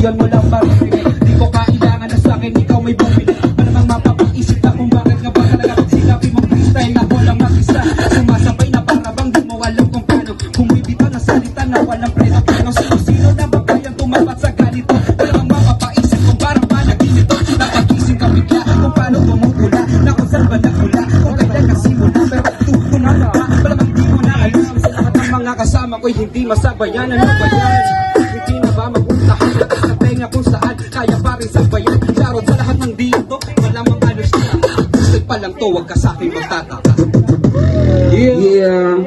Yan mo lang maririnig. Di ko kailangan na sa'kin ikaw may bumili. Malamang mapapaisip na kung bakit nga ba talaga pag sinabi mong freestyle na walang mag-isa. Sumasabay na para bang di mo alam kung paano bumibitaw na salita na walang preno. Sino na ba kayang tumapat sa ganito? Malamang mapapaisip kung parang panaginito. Napagising ka bigla kung paano bumubula. Na kung saan ba nagmula kung kailan kasimula. Pero tumala ka, malamang di mo na alam. Sa lahat ng mga kasama ko'y hindi masabayan. Ano ba yan? Hindi na ba maguntahan? Tenga kung saan kaya pa rin sabayan. Charot sa lahat ng dito, malamang ano siya. Gusto pa lang to, wag ka sa akin magtataka. Yeah.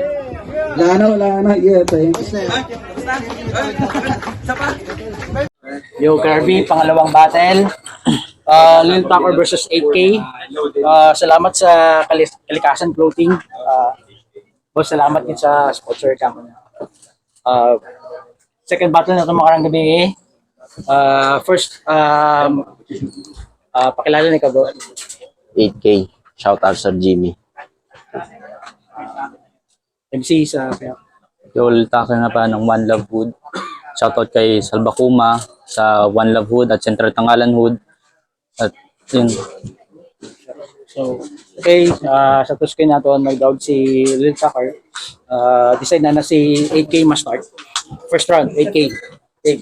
Wala na. Yeah, thanks. Yo, Kirby, pangalawang battle. Lil Tucker versus 8K. Salamat sa Kalikasan Clothing. Salamat din sa sponsor company. Second battle na ito makarang gabi. First, pakilala ni ka bro. 8K. Shout out Sir Jimmy. MC sa Yol Tucker nga pa ng One Love Hood. Shout out kay Salbacuma sa One Love Hood at Central Tangalan Hood. At yun. So, okay, sa Tuskay na ito, nag-down si Lil Tucker. Decide na si 8K ma-start. First round, 8K. Okay.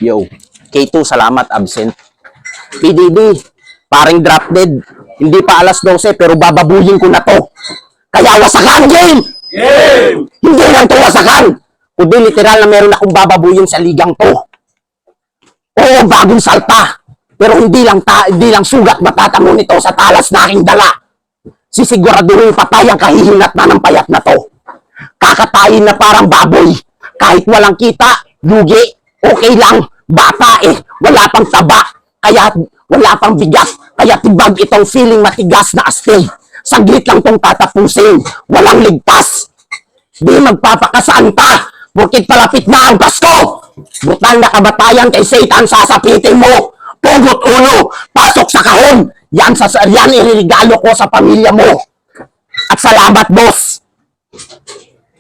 Yo. K2, salamat, absent. PDD, paring drop dead. Hindi pa alas 12 pero bababuyin ko na to. Kaya wasakan game! Game! Hindi lang to wasakan. Kundi literal na meron akong bababuyin sa ligang to. Oo, bagong salta. Pero hindi lang sugat matatamo nito sa talas na aking dala. Sisiguraduhin patay ang kahihinat na ng payat na to. Kakatayin na parang baboy. Kahit walang kita, lugi, okay lang. Bata wala pang taba. Kaya wala pang bigat. Kaya tibag itong feeling matigas na astig. Saglit lang tong tatapusin. Walang ligtas. Di magpapakasaan ka. Bukit palapit na ang Pasko. Brutal na kabatayan kay Satan sasapitin mo. Pugot ulo, pasok sa kahon. Yan iririgalo ko sa pamilya mo. At salamat, boss.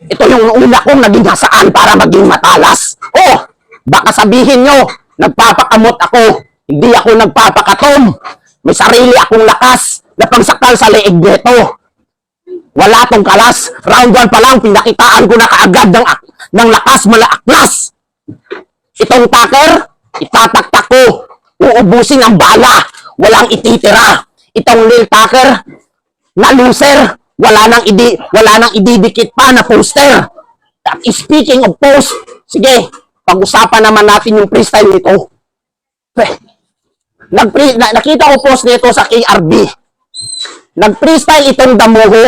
Ito yung una kong naging hasaan para maging matalas. Oh, baka sabihin nyo, nagpapakamot ako. Hindi ako nagpapakatom. May sarili akong lakas na pagsakal sa leeg nito. Wala tong kalas. Round 1 pa lang, pinakitaan ko na kaagad ng lakas malaaklas. Itong Tucker, itataktak ko. Uubusin ang bala. Walang ititira. Itong Lil Tucker, na loser, wala nang ididikit pa na poster. At speaking of post, sige, pag-usapan naman natin yung freestyle nito. Nakita ko post nito sa KRB. Nag-freestyle itong damuho.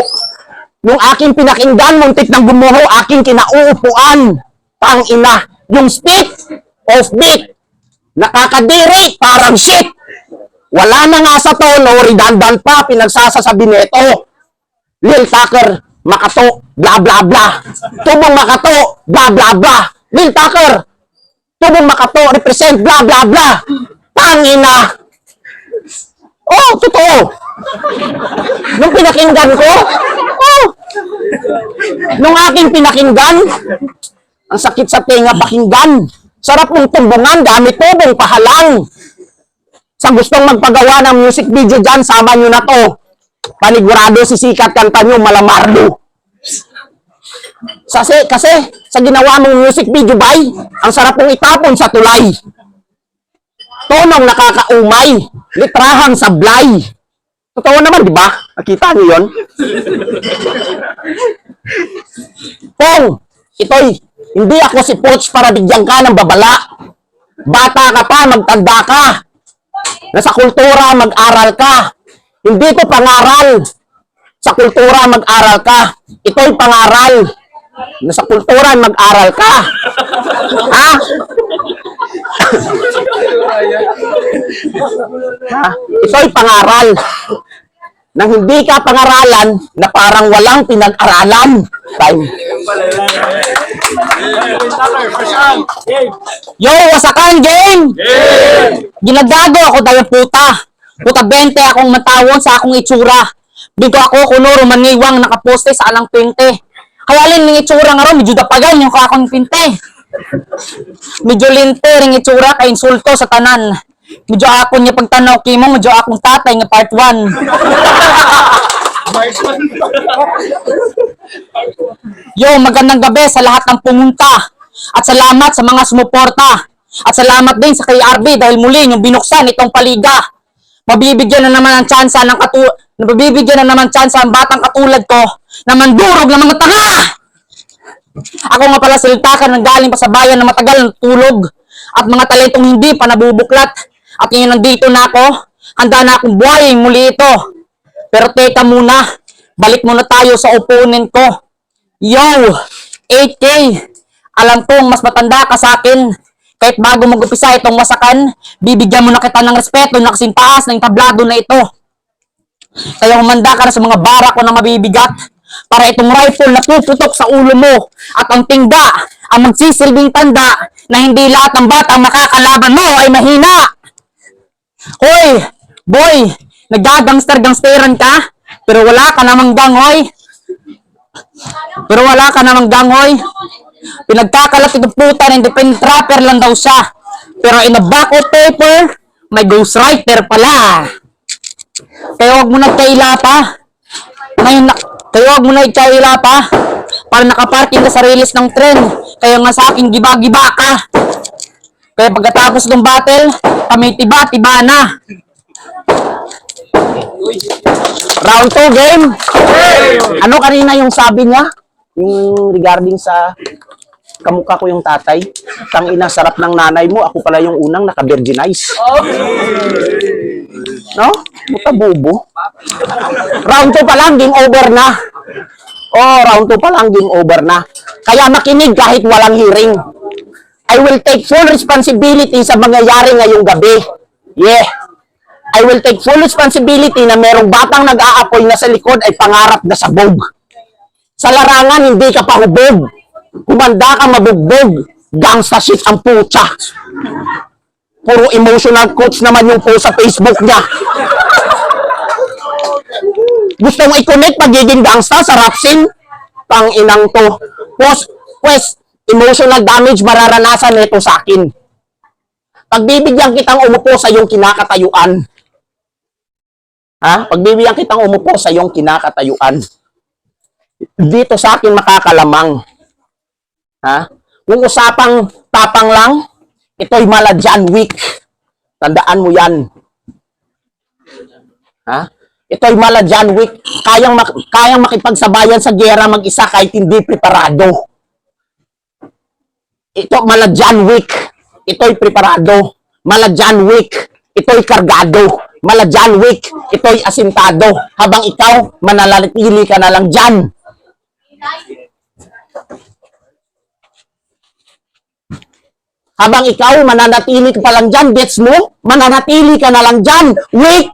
Nung aking pinakinggan, muntik ng gumuho, aking kinauupuan. Tangina, yung spit of beat. Nakakadiri, parang shit. Wala na nga sa tono, redundant pa, pinagsasasabi nito. Lil Tucker, makato, bla bla bla. Tubong makato, bla bla bla. Lil Tucker, tubong makato, represent, bla bla bla. Tangina. Oh, totoo. Nung pinakinggan ko, nung aking pinakinggan, ang sakit sa tenga pakinggan. Sarap mong tumbungan, gamit tubong pahalang. Sa gustong magpagawa ng music video dyan, sama nyo na to. Panigurado si sikat kanta nyo, malamardo. Kasi sa ginawa mong music video bay, ang sarap mong itapon sa tulay. Tonong nakakaumay, litrahang sablay. Totoo naman, di ba? Nakita nyo yun? Pong, ito'y, hindi ako si Poch para bigyan ka ng babala. Bata ka pa, magtanda ka. Nasa kultura, mag-aral ka. Hindi ito pangaral. Sa kultura, mag-aral ka. Ito'y pangaral. Nasa kultura, mag-aral ka. Ha? Ha? Ito'y pangaral. Nang hindi ka pangaralan, na parang walang pinag-aralan. Time. Yo, wasakan game! Ginagago ako dahil puta. Puta 20 akong matawon sa akong itsura. Bigo ako kunuro maniwang nakaposte sa alang 20. Kaya alin ng itsura nga ron, medyo dapagan yung kakong pinte. Medyo lintering itsura kay insulto sa tanan. Medyo akon niya pagtanaw kimo, medyo akong tatay nga part 1. Yo, magandang gabi sa lahat ng pumunta. At salamat sa mga sumuporta. At salamat din sa kay RB dahil muli yung binuksan itong paliga. Mabibigyan na naman ng tsansa ang batang katulad ko na mandurog ng mga tanga. Ako nga pala si Liltaker nang galing pa sa bayan na matagal ng tulog at mga talentong hindi pa nabubuklat. At ngayon nandito na ako, handa na akong buhayin muli ito. Pero teka muna, balik muna tayo sa opponent ko. Yo, 8K, alam kong mas matanda ka sa akin. Kahit bago mag-upisa itong wasakan, bibigyan mo na kita ng respeto na kasing taas ng tablado na ito. Kaya humanda ka na sa mga bara ko na mabibigat para itong rifle na puputok sa ulo mo at ang tingga ang magsisilbing tanda na hindi lahat ng batang makakalaban mo ay mahina. Hoy, boy, nagagangster-gangsteran ka pero wala ka namang ganghoy. Pinagkakalat itong puta na independent rapper lang daw siya. Pero in a backup paper, may ghostwriter pala. Kaya huwag mo na ikaila pa. Para nakaparking ka sa release ng tren. Kaya nga sa akin giba-giba ka. Kaya pagkatapos ng battle, kami tiba-tiba na. Round 2 game. Ano kanina yung sabi niya? Yung regarding sa kamukha ko yung tatay. Tangina, sarap ng nanay mo. Ako pala yung unang naka-virginize. No? Buta bubo. Round 2 pa lang, game over na. Round 2 pa lang, game over na. Kaya makinig kahit walang hearing. I will take full responsibility sa mangyayari ngayong gabi. Yeah. I will take full responsibility na merong batang nag-aapoy na sa likod ay pangarap na sabog. Sa larangan, hindi ka pa hubog. Kumanda ka mabugbog. Gangsta shit ang putya. Puro emotional coach naman yung post sa Facebook niya. Gusto mo i-connect pagiging gangsta sa rap scene? Pang-inang to. Quest, emotional damage mararanasan nito sa akin. Pagbibigyan kitang umupo sa iyong kinakatayuan. Pagbibigyan kitang umupo sa iyong kinakatayuan. Dito sa akin makakalamang. Kung usapang tapang lang, ito'y mala John Wick. Tandaan mo yan. Ito'y mala John Wick. Kayang makipagsabayan sa giyera mag-isa kahit hindi preparado. Ito mala John Wick. Ito'y preparado. Mala John Wick. Ito'y kargado. Mala John Wick. Ito'y asintado. Habang ikaw, mananatili ka na lang dyan. Habang ikaw, mananatili ka pa lang dyan, gets mo? Mananatili ka na lang dyan. Wait!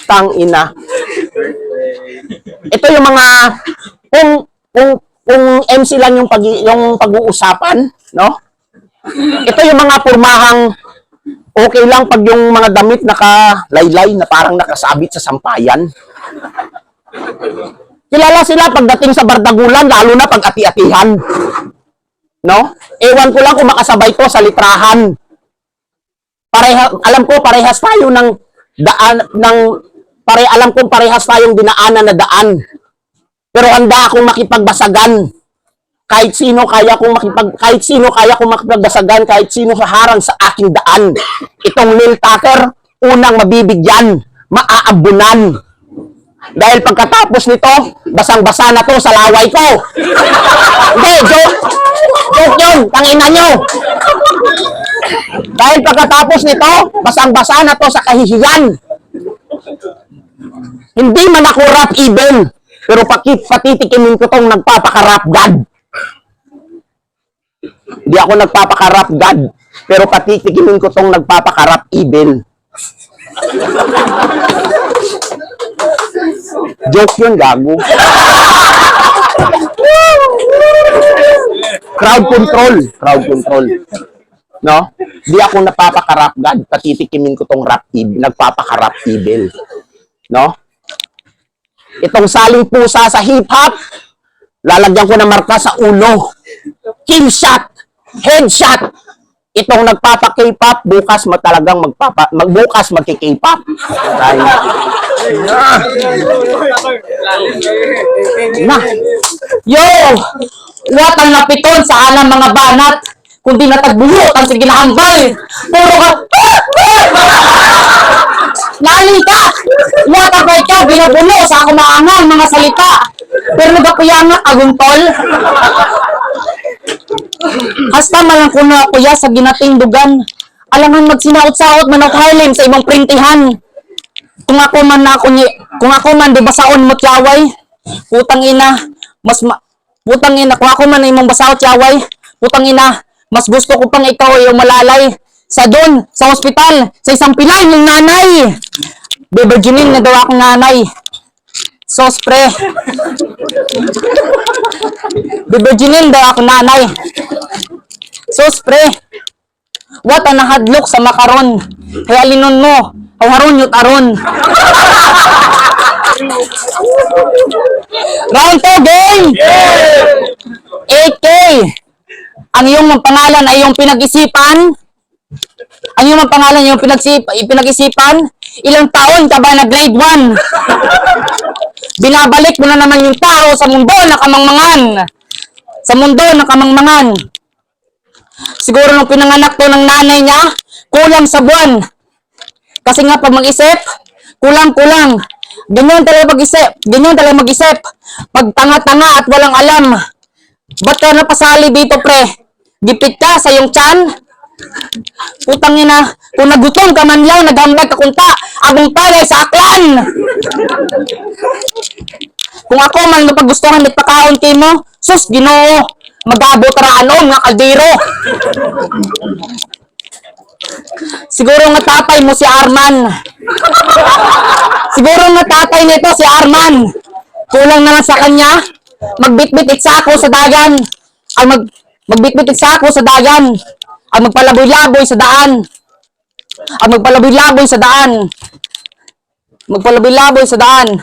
Tangina. Ito yung mga, kung MC lang yung pag-uusapan, no? Ito yung mga pormahang okay lang pag yung mga damit nakalaylay na parang nakasabit sa sampayan. Kilala sila pagdating sa bardagulan, lalo na pag ati-atihan. No? Ewan ko lang kung makasabay to sa litrahan. Alam ko parehas tayo ng daan alam kong parehas tayong dinaanan na daan. Pero handa akong makipagbasagan. Kahit sino kaya kong makipagbasagan, kahit sino sa harang sa aking daan. Itong Liltaker, unang mabibigyan, maaabunan. Dahil pagkatapos nito, basang-basa na to sa laway ko. Hindi, joke yun, tangina nyo. Dahil pagkatapos nito, basang-basa na to sa kahihiyan. Hindi man ako rap even, pero patitikimin ko tong nagpapakarap God. Hindi ako nagpapakarap God, pero patitikimin ko tong nagpapakarap even. Joke yun, gago. Crowd control. No? Di ako napapakarap God, patitikimin ko tong rap evil, nagpapakarap evil. No? Itong saling pusa sa hip-hop, lalagyan ko ng marka sa ulo. Kill shot, headshot. Itong nagpapa-K-pop, bukas talagang bukas magki-K-pop. Na. Yo! What ang napiton sa alam mga banat, kundi natagbuhot ang sige hambal. Puro ka, Nani ka! What ang ikaw, binabulo sa ako maangang mga salita. Pero nagapuyanga aguntol. Hasta malang kuno kuya sa ginating dugan. Alangan magsinaot-saot man og Harlem sa imong printihan. Kung ako man di basaon mo tiyaway. Putang ina, kung ako man imong basaot tiyaway. Putang ina, mas gusto ko pang ikaw ay malalay sa doon, sa ospital, sa isang pilay yung nanay. Beberginin na daw akong nanay. Sos pre. Beberginin daw akong nanay. Sos pre. What ang nahadlok sa makaron. Kaya linon mo. Ay haron yut aron. Round 2 game! 8K! Ang iyong pangalan ay iyong pinag-isipan? Ang iyong pangalan yung pinag-isipan? Ilang taon ka ba na grade 1? Binabalik mo na naman yung tao sa mundo na kamangmangan. Sa mundo na kamangmangan. Siguro nung pinanganak to ng nanay niya, kulang sa buwan. Kasi nga pag mag-isip, kulang-kulang. Ganyan talaga mag-isip. Pag tanga-tanga at walang alam. Ba't ka napasali dito, pre? Gipit ka sa iyong tiyan? Putang ina, kung nagutom ka man lang, naghambag ka kunta, abong palay sa aklan. Kung ako man napagustuhan at pakaon kay mo, sus, Ginoo, mag-abot raanon nga kaldero. Siguro nga tatay mo si Arman. Siguro nga tatay nito si Arman. Kulang na lang sa kanya, magbitbit sako sa dagan. Magbitbit sako sa dagan. Ang magpalaboy-laboy sa daan. Magpalaboy-laboy sa daan.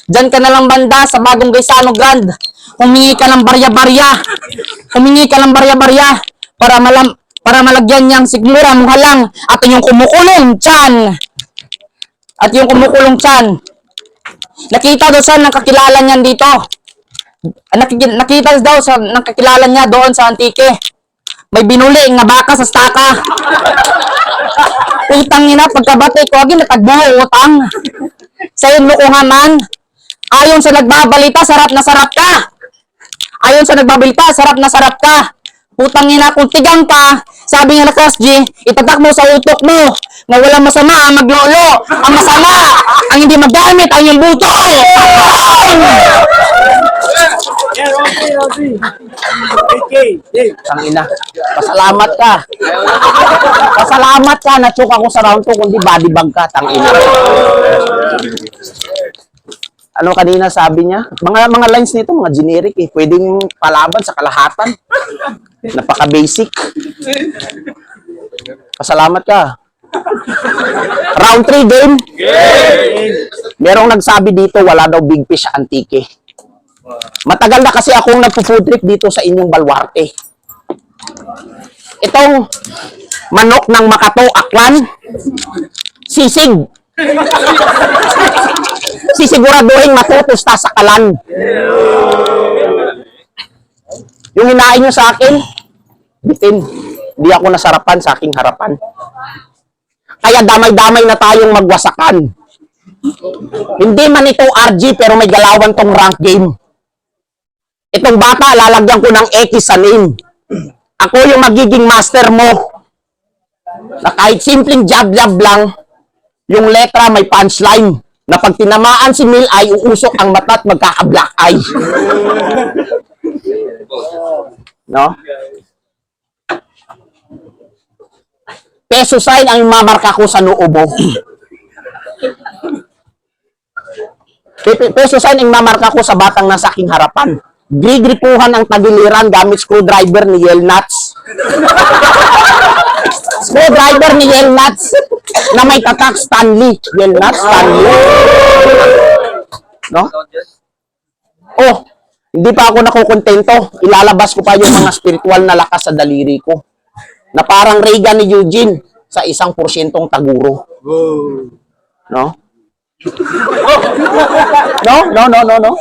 Dyan ka na lang banda sa bagong Gaisano Grand. Humingi ka ng barya-barya. Para malagyan niyang sigmura mong halang at yung kumukulong tiyan. Nakita daw siya ng kakilala niyan dito. Nakita daw sa ng kakilala niya doon sa Antique. May binuli nga baka sa staka. Utang ina, pagkabati ko, agin natagbuho utang. Sa iyong lukuhan man. Ayon sa nagbabalita, sarap na sarap ka. Utang ina, kung tigang pa, sabi nga na Cross G, itatak mo sa utok mo, na walang masama ang maglolo. Ang masama, ang hindi magamit, ang iyong buto. Tangina. Pasalamat ka. Na-choke ako sa round 2 kundi body bag ka. Tangina. Ano kanina sabi niya? Mga lines nito, mga generic eh. Pwedeng palaban sa kalahatan. Napaka-basic. Pasalamat ka. Round 3 game. Merong nagsabi dito, wala daw big fish sa Antique. Matagal na kasi akong nagpo-food trip dito sa inyong Baluarte. Itong manok ng Makato, Aklan, sisig. Sisiguraduhin matutusta sa kalan. Yung hinain nyo sa akin, bitin. Hindi ako nasarapan sa aking harapan. Kaya damay-damay na tayong magwasakan. Hindi man ito RG pero may galawan tong rank game. Itong bata, lalagyan ko ng X sa name. Ako yung magiging master mo. Na kahit simpleng jab-jab lang, yung letra may punchline. Na pag tinamaan si Mil ay uusok ang mata at magkaka-black eye. No? Peso sign ang mamarka ko sa noo mo. Peso sign ang mamarka ko sa batang nasa aking harapan. Grigripuhan ang tagiliran gamit screwdriver ni Yel Nuts. Screwdriver ni Yel Nuts na may tatak Stanley. Yel Nuts, Stanley. No? Oh, Hindi pa ako nakukontento. Ilalabas ko pa yung mga spiritual na lakas sa daliri ko. Na parang Reagan ni Eugene sa 1% taguro. No? No.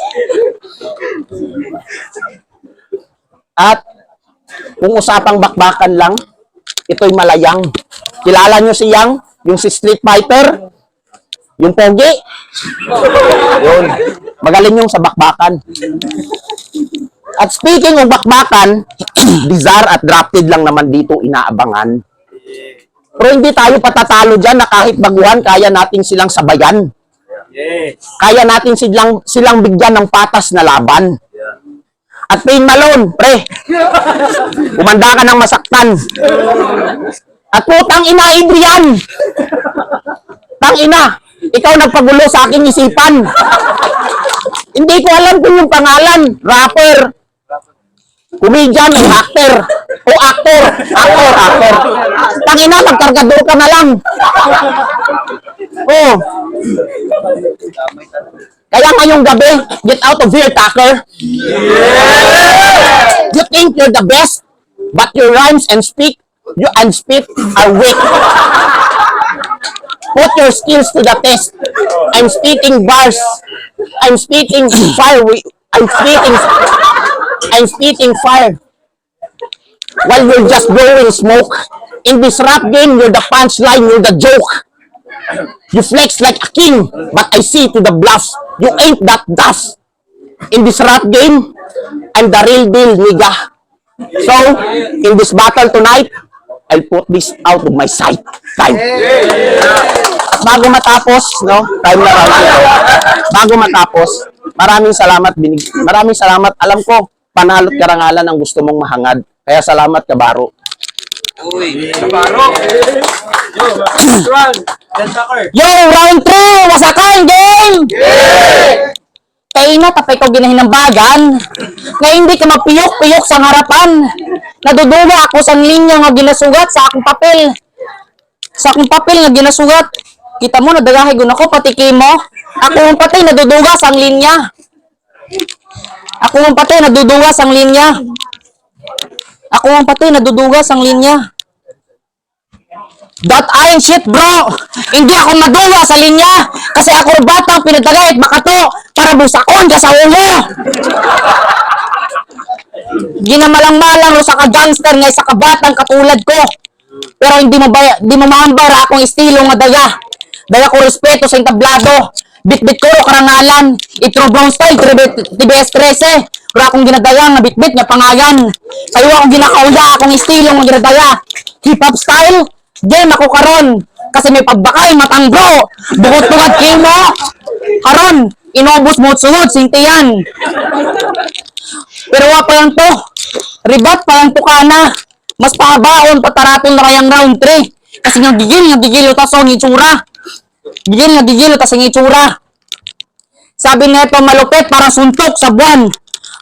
At kung usapang bakbakan lang, ito'y malayang. Kilala nyo si Yang? Yung si Street Fighter? Yung pogi? Yun. Magaling yung sa bakbakan. At speaking of bakbakan, bizarre at drafted lang naman dito inaabangan. Pero hindi tayo patatalo dyan na kahit baguhan, kaya natin silang sabayan. Kaya natin silang bigyan ng patas na laban. At Payne Malone, pre, kumanda ka ng masaktan. At putang ina, Adrian! Tang ina, ikaw nagpagulo sa aking isipan. Hindi ko alam kung yung pangalan, rapper, comedian o actor. O actor. Tang ina, magkargador ka na lang. Oh. Kaya ngayong gabi, get out of here, Tucker. You think you're the best, but your rhymes and spit are weak. Put your skills to the test. I'm spitting bars. I'm spitting fire. I'm spitting fire. While you're just blowing smoke. In this rap game, you're the punchline, you're the joke. You flex like a king, but I see to the bluff. You ain't that dust. In this rap game, I'm the real deal, nigga. So, in this battle tonight, I'll put this out of my sight. Time. At bago matapos, no? Time na lang. Bago matapos, maraming salamat. Alam ko, panalo't karangalan ang gusto mong mahangad. Kaya salamat, Kabaro. Yo, round 3! Wasakan, game! Kaya na, tapay ko ginahinambagan na hindi ka mapiyok-piyok sa harapan. Naduduga ako sa linya nga ginasugat sa akong papel. Sa akong papel nga ginasugat. Kita mo, nadagahay gun ako, patiki mo. Ako ang patay, naduduga sa linya. That ain't shit, bro. Hindi ako maduwa sa linya kasi ako batang pinadagay at makato para busakon ka sa ulo. Ginamalang-malang ro sa ka-gangster nga sa kabatang katulad ko. Pero hindi mo maambar akong estilo nga daya. Daya ko respeto sa entablado. Bit-bit ko ro karangalan. Itro brown style, TBS 13. Pero akong ginadaya nga bit-bit nga pangayan. Kayo akong ginakauya akong estilo nga ginadaya. Hip-hop style. Game ako karon kasi may pagbakay matanggo bukod-bukod kimo karon inobos mo sunod sintiyan pero wa pa lang to ribat pa lang to kana mas pahabaon pataraton na kayang round 3 kasi nga gigil ta sa itsura sabi neto malupit parang suntok sa buwan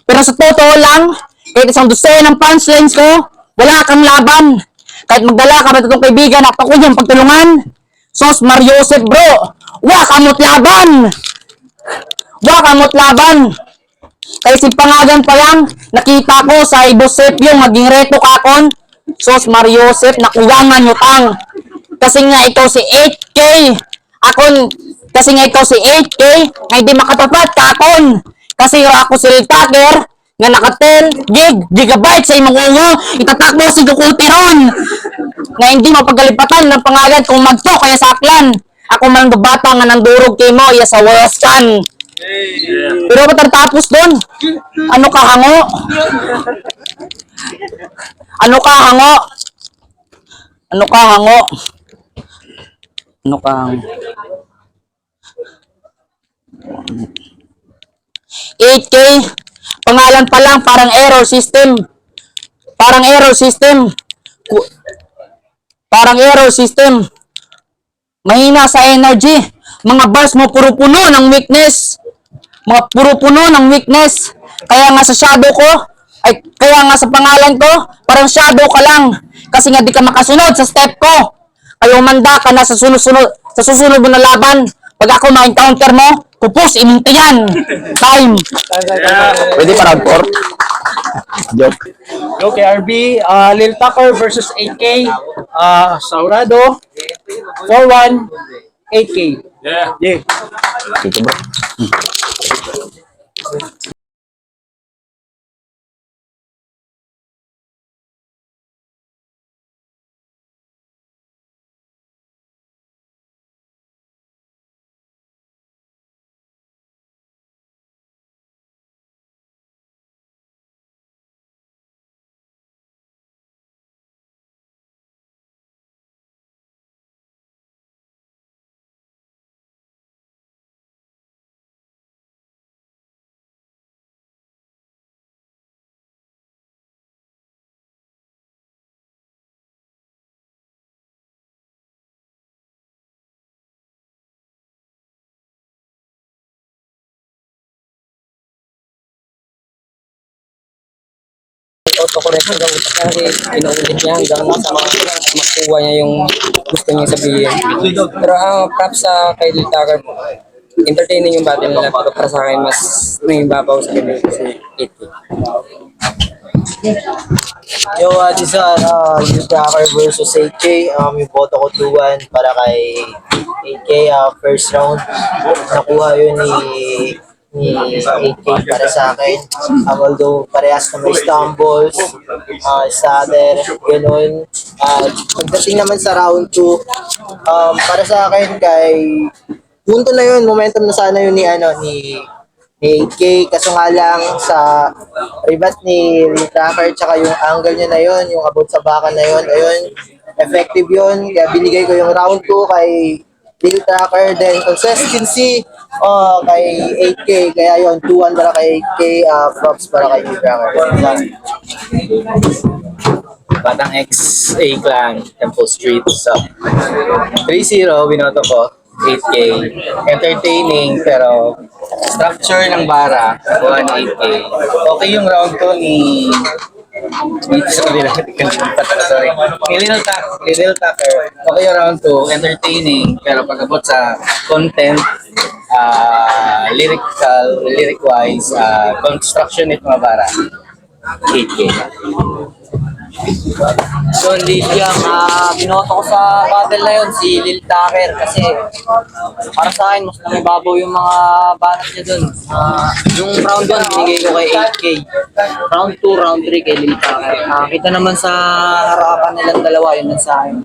pero sa totoo lang kahit isang dosen ng punchlines ko wala kang laban. Kahit magdala ka ba itong kaibigan at ako yung pagtulungan. Sos Mariosep bro, wakamot laban. Kaya si pangagan pa lang, nakita ko sa Ibosep yung maging reto kakon. Sos Mariosep, nakuwangan utang. Kasi nga ikaw si 8K. Kasi nga ikaw si 8K, nga hindi makatapat kakon. Kasi ako si Tucker, nga naka 10 gigabyte sa imong ungo, itatak mo si Dukultiron nga hindi mapagalipatan ng pangalan kung magto kaya sa aklan. Ako man bata nga nandurog kay mo iya sa Waskan. Pero matatapos doon. Ano ka hango? Ano ka hango? 8K pangalan pa lang parang error system. Mahina sa energy. Mga bars mo puro puno ng weakness. Kaya nga sa shadow ko, kaya nga sa pangalan ko, parang shadow ka lang. Kasi nga di ka makasunod sa step ko. Kayo manda ka na sa susunod mo na laban. Pag ako ma-encounter mo, pupus, ininti yan. Time. Pwede pa round 4? Joke. Okay, RB, Lil Tucker versus 8K. Saurado, 4-1, 8K. Yeah. Dito bro. Autocorrect ng utak kasi inuulit niya hanggang makuha niya yung gusto niya sabihin. Pero ang props sa kay Lil Tucker po, entertaining yung battle nila, pero para sa akin mas may babaw sa kanya kasi 8. Yo, this is Lil Tucker versus 8K. Yung boto ko 2-1 para kay 8K. First round, nakuha yun ni 8K para sa akin. Although parehas na may stumbles, stutter, ganun. Pagdating naman sa round 2, para sa akin kay punto na yun, momentum na sana yun ni 8K, kaso nga lang sa ribat ni Lil Tucker tsaka yung angle niya na yun, yung abot sa baka na yun, ayun, effective yun, kaya binigay ko yung round 2 kay Lil Tucker, then consistency kay 8K, kaya yun, 2-1 para kay 8K, props para kay Lil Tucker. Batang X, A-Clan, Temple Street. So, 3-0, binoto ko. 8K. Entertaining, pero structure ng bara, nakuha ni 8K. Okay yung round 2 ni dito sa kanila. Sorry. Ni Lil Tucker, okay yung round 2, entertaining, pero pag-abot sa content, lyric-wise, construction nito mga bara, 8K. So, Liliang, binoto ko sa battle na yun, si Lil Tucker, kasi para sa akin, mas nangibabaw yung mga banat niya dun. Yung round 1, binigay ko kay 8K. Round 2, round 3 kay Lil Tucker. Kita naman sa harapan nilang dalawa, yun lang sa akin.